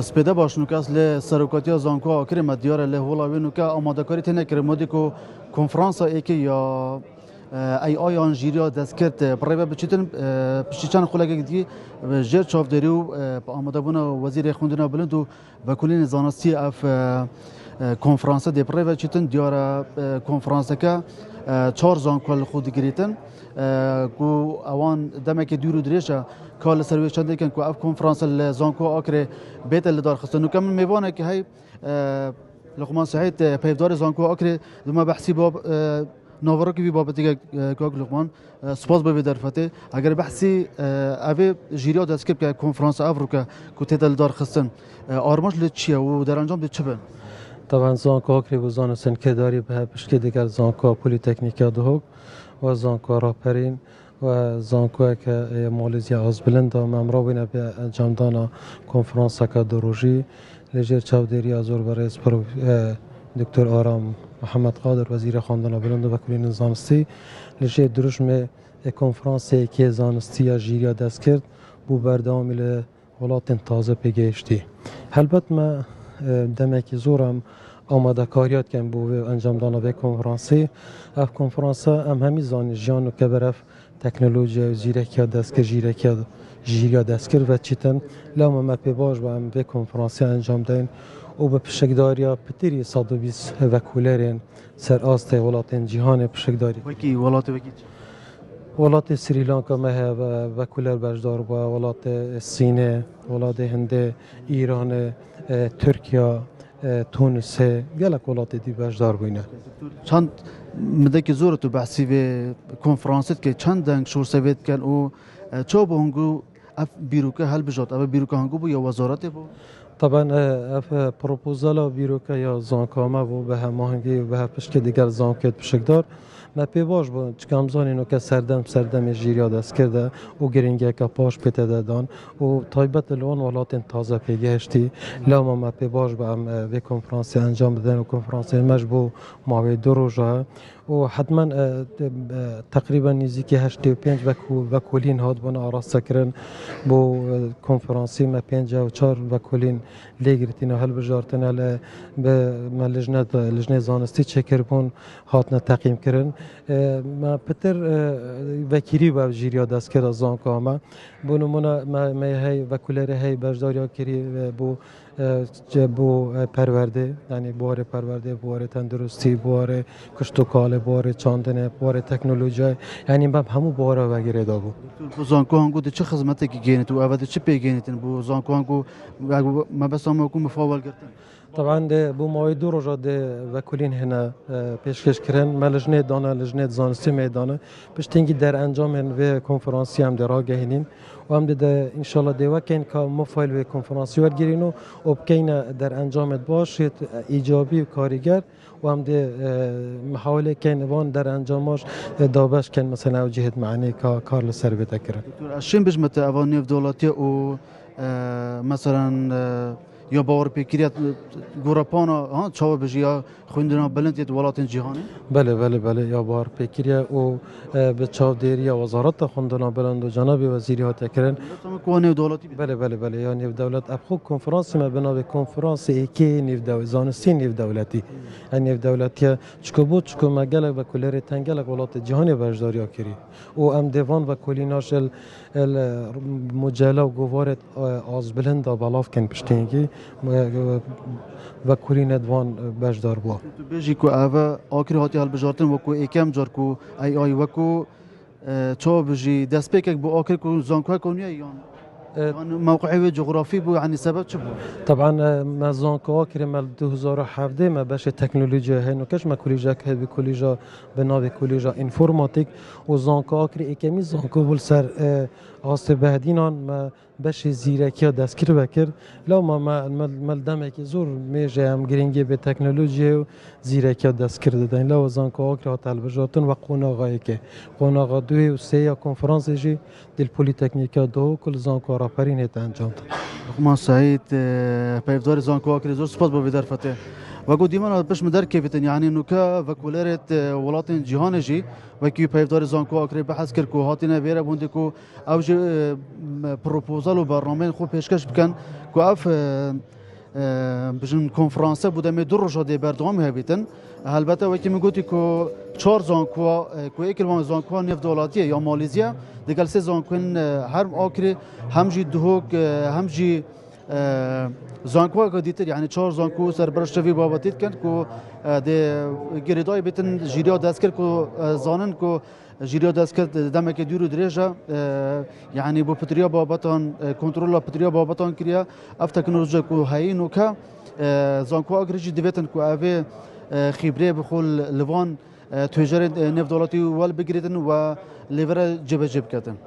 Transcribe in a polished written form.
سپیده باش نوکه اصل سروکاتی زانکو آکری مدیار له ولاوی نوکه آماده کاری تنه کری مودی کو کنفرانس ایکی یا ای آیان جیریا دست کرد برای بچیتن پشتیچان خلاقه دی جر چاف دریو آماده بونا وزیر خوندنا بلند و کلین زانستی اف کنفرانس دی برای بچیتن دیار کنفرانس که چهار زانکو خود گریتن کو اوان دمک دیرو دریشا کال سرویس چنده کن کو اف کنفرانس زانکو آکره بیت لدار خستن کم میوانه که هی لقمان سعید پیفدار زانکو آکره دوما بحثی باب نوورکی بی بابتی که لقمان سپاس به درفته اگر بحثی اوی جیریا دست کرد که کنفرانس افرو که تدل دار خستن آرماش لچیه و در انجام چه بن طبعا زانکو آکری و زانستن که داری به پشت دیگر زانکو پولی تکنیکا دهوک و زانکو راپرین و زانکو که مالزیا از بلند و ممرا بینه به انجام دانا کنفرانس که دروژی لجر چاودری ازور برای سپرو دکتر آرام محمد قادر وزیر خواندن بلند و کلین زانستی لجر دروژم کنفرانس که زانستی جیریا دست کرد بو بردامی ل ولات تازه پیگشتی البته ما دمکی زورم آماده کاریات کن بو انجام دانا به کنفرانسی اف کنفرانس هم همی زانی جانو که برف تکنولوژی زیرکی دست که جیریا دست کرد و چیتن لام ما پی باش با هم به کنفرانسی انجام دین و به پشکداریا پتری 120 وکولرین سر آسته ولاتین جهان پشکداری وکی ولات وکی ولات سریلانکا مه وکولر بجدار با ولات سینه ولات هنده ایران ترکیه تونس گلک ولات دی بجدار بینه چند مدکی زور تو بحثی به کنفرانست که چند دنگ شور سویت کن و چه با هنگو اف بیروکه حل بجات اف بیروکه هنگو بو یا وزارت بو طبعا اف پروپوزالا بیروکه یا زانکامه بو به هماهنگی و به پشت دیگر زانکت بشکدار ما پی باش با چکم زانینو که سردم جیریا دست کرده و گرینگه که پاش پیته دادن و تایبت لون ولات تازه پیگهشتی لاما ما پی باش با هم به کنفرانسی انجام بدن و کنفرانسی مجبو ماوی دو روزه و حتما تقریبا نزدیکی 85 وکولین هات بنا آراسته کردن بو کنفرانسی ما 54 وکولین لیگرتین هل بجارتن هل به لجنه زانستی چکر بون هاتنا تقیم کردن ما پتر وکیلی با جیریا دست کرد از زانکا ما بونو ما هی وکولر هی بجداریا کری بو پرورده یعنی بواره پرورده بواره تندرستی بواره کشتوکاله بواره چاندنه بواره تکنولوژی یعنی با همو بواره وگیره دابو بو زانکو هنگو ده چه خدمتی که گینید و اوه ده چه پیگینیدن بو زانکو هنگو ما بس هم حکوم فاول گرتن طبعا ده بو ماوی دو روزا ده وکولین هنا پیشکش کردن ما لجنه زانستی میدانه پشتینگی در انجام و کنفرانسی هم در آگهینین و هم ده انشالله ده وکین که مفایل و کنفرانسی ورگیرینو و بکین در انجامت باشید ایجابی و کاریگر و هم ده محاوله کن وان در انجامش دابش کن مثلا جهت معنی که کار لسر بده کرد اشین بجمت اوانی دولتی و مثلا یا باور پیکریت گوراپانا ها چاو بجیا خوندنا بلند یت ولاتن جهانی بله یا باور پیکریه و به چاو دیریا وزارت خوندنا بلند و جناب وزیری ها تکرن کوانه دولتی بله یا نیو دولت ابخو کنفرانس ما بنا به کنفرانس ایکی نیو دولت زانستی نیو دولتی نیو دولتی چکو مگل و کولر تنگل ولات جهانی برداریا کری و ام دیوان و کولیناش مجلا و گوارت از بلند بالاف کن پشتینگی و کولین دوان بردار با تو بیجی کو اوه آخری هاتی حال بجارتن و کو ایکم جار کو ای و کو چاو بجی دست پیکک بو آخر کو زانکو کنیه یان موقعی جغرافی بو یعنی سبب چه بو طبعا ما زانکو کریم 2017 ما باشه تکنولوژی هنو کش ما کلیجا که به کلیجا به نام کلیجا انفورماتیک و زانکو کری اکمی زانکو بول سر آست بهدینان ما باشه زیرکی دستگیر بکر لا ما ملدمه که زور میشه هم گرینگی به تکنولوژی و زیرکی دستگیر دادن لا زانکو کری هات البجاتون و قوناغایی که قوناغا 2 و 3 کنفرانس جی دل پولی تکنیکا دو کل زانکو راپرین هت انجام داد ما سعيد بيفدار زانكو أكري زور سپاس با ویدار فتح و گو دیمان بش مدار کیفتن یعنی نوکا و کولرت ولاتن جهان جی و کی پیفدار زانکو اکری بحث کرد کو هاتینا ویرا بوند کو اوج پروپوزال و برنامه خوب پیشکش بکن کو اف بجن کنفرانس بوده می دو روزا دی بردوام هبیتن البته وقتی میگویی که 4 زانکو کو یک کلمه زانکو نفت دولتیه یا مالیزیا دیگر 3 زانکو هر آخری همجی دهوک همجی زانکو که دیتر یعنی 4 زانکو سربرشتوی بابتید کند که ده گریدای بیتن جیریا دست کرد که زانن که جیریا دست کرد دمک دیرو درجه یعنی با پتریا بابتان کنترل پتریا بابتان کریا اف تکنولوژی که هایی نوکا زانکو اگریجی دیوتن که اوه خبره بخول لوان تجار نفت دولتی وال بگیردن و لیور جب کردن